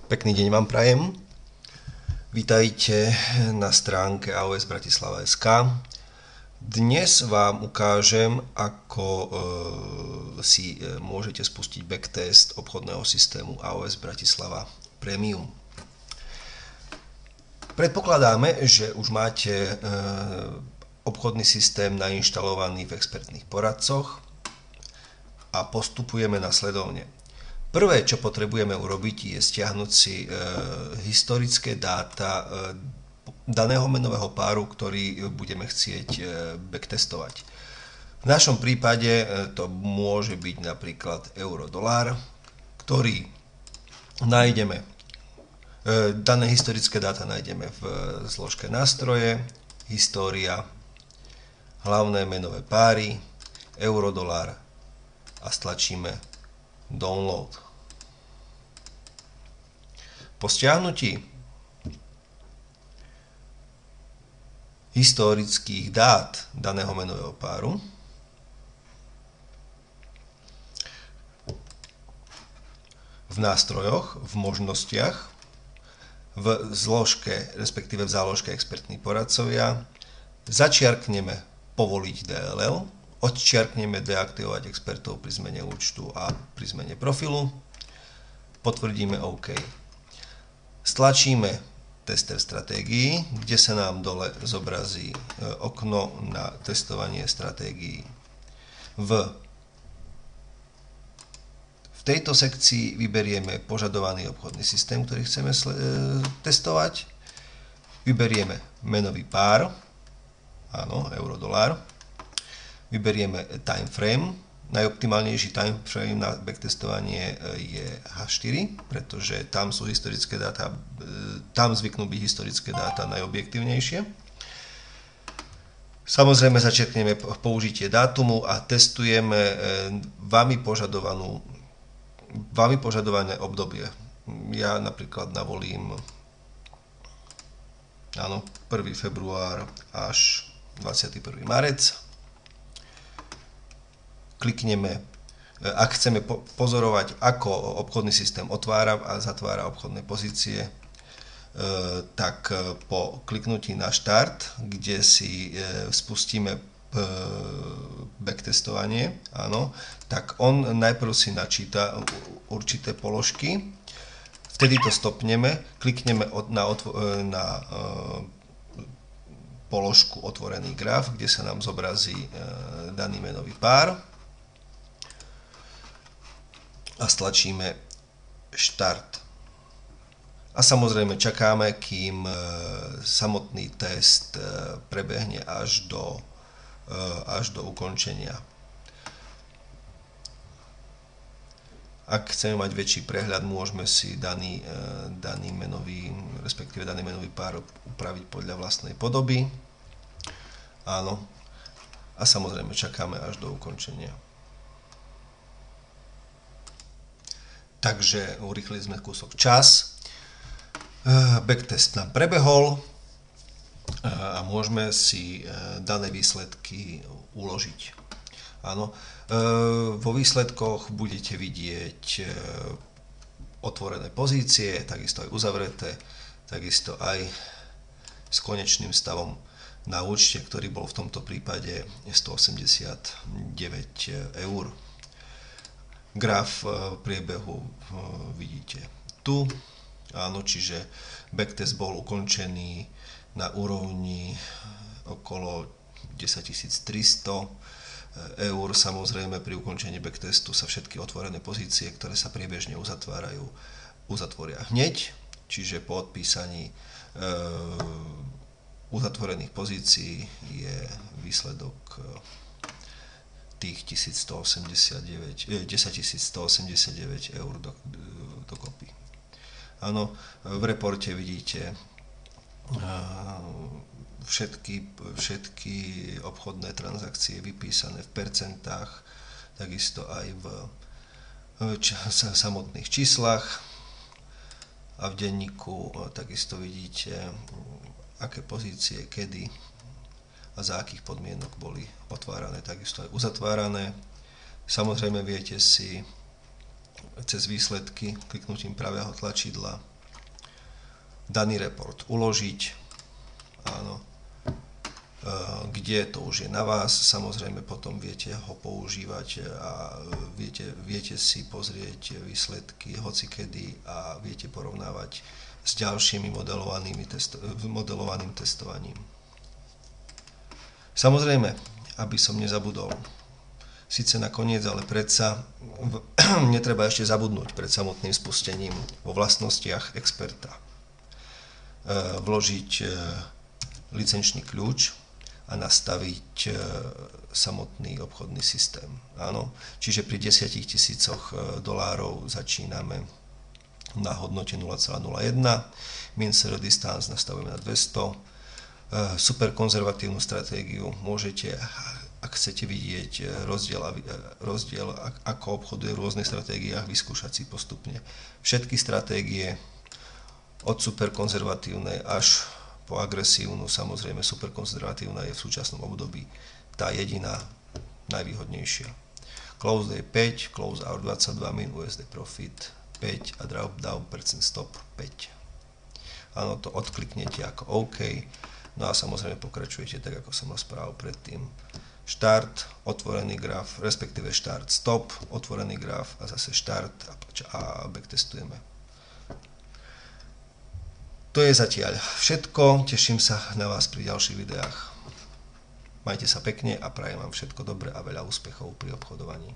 Pekný deň vám prajem. Vítajte na stránke aosbratislava.sk. Dnes vám ukážem, ako si môžete spustiť backtest obchodného systému AOS Bratislava Premium. Predpokladáme, že už máte obchodný systém nainštalovaný v expertných poradcoch a postupujeme nasledovne. Prvé, čo potrebujeme urobiť, je stiahnuť si historické dáta daného menového páru, ktorý budeme chcieť backtestovať. V našom prípade to môže byť napríklad euro-dolár, ktorý nájdeme. Dané historické dáta nájdeme v zložke nástroje, história, hlavné menové páry, euro-dolár a stlačíme download. Po stiahnutí historických dát daného menového páru v nástrojoch, v možnostiach, v zložke, respektíve v záložke expertní poradcovia, začiarkneme povoliť DLL, odčiarkneme deaktivovať expertov pri zmene účtu a pri zmene profilu, potvrdíme OK. Stlačíme tester stratégií, kde sa nám dole zobrazí okno na testovanie stratégií. V tejto sekcii vyberieme požadovaný obchodný systém, ktorý chceme testovať. Vyberieme menový pár, áno, euro-dolár. Vyberieme time frame. Najoptimálnejší time frame na backtestovanie je H4, pretože tam sú historické dáta, tam zvyknú byť historické dáta najobjektívnejšie. Samozrejme začerkneme použitie dátumu a testujeme vami požadované obdobie. Ja napríklad navolím 1. február až 21. marec. Klikneme, ak chceme pozorovať, ako obchodný systém otvára a zatvára obchodné pozície, tak po kliknutí na štart, kde si spustíme backtestovanie, áno, tak on najprv si načíta určité položky, vtedy to stopneme, klikneme na položku otvorený graf, kde sa nám zobrazí daný menový pár, a stlačíme štart. A samozrejme čakáme, kým samotný test prebehne až do ukončenia. Ak chceme mať väčší prehľad, môžeme si daný menový pár upraviť podľa vlastnej podoby. Áno. A samozrejme čakáme až do ukončenia. Takže urýchlili sme kúsok čas. Backtest nám prebehol a môžeme si dané výsledky uložiť. Áno. Vo výsledkoch budete vidieť otvorené pozície, takisto aj uzavreté, takisto aj s konečným stavom na účte, ktorý bol v tomto prípade 189 eur. Graf priebehu vidíte tu, áno, čiže backtest bol ukončený na úrovni okolo 10 300 eur. Samozrejme pri ukončení backtestu sa všetky otvorené pozície, ktoré sa priebežne uzatvárajú, uzatvoria hneď, čiže po odpísaní uzatvorených pozícií je výsledok tých 10 189 eur dokopy. Áno, v reporte vidíte všetky obchodné transakcie vypísané v percentách, takisto aj v samotných číslach a v denníku takisto vidíte, aké pozície, kedy a za akých podmienok boli otvárané, takisto aj uzatvárané. Samozrejme viete si cez výsledky kliknutím pravého tlačidla daný report uložiť, áno, kde to už je na vás, samozrejme potom viete ho používať a viete si pozrieť výsledky hocikedy a viete porovnávať s ďalšími modelovaným testovaním. Samozrejme, aby som nezabudol, síce nakoniec, ale predsa netreba ešte zabudnúť pred samotným spustením vo vlastnostiach experta. Vložiť licenčný kľúč a nastaviť samotný obchodný systém. Áno, čiže pri 10 000 dolárov začíname na hodnote 0,01, mean zero distance nastavujeme na 200, super konzervatívnu stratégiu môžete, ak chcete vidieť rozdiel ako obchoduje v rôznych stratégiách, vyskúšať si postupne všetky stratégie od super konzervatívnej až po agresívnu. Samozrejme super konzervatívna je v súčasnom období tá jediná najvýhodnejšia. Close day 5, close hour 22, min USD profit 5 a drop down percent stop 5. Áno, to odkliknete ako OK, no a samozrejme pokračujete tak, ako som rozprával predtým. Štart, otvorený graf, respektíve štart, stop, otvorený graf a zase štart a backtestujeme. To je zatiaľ všetko, teším sa na vás pri ďalších videách. Majte sa pekne a prajem vám všetko dobré a veľa úspechov pri obchodovaní.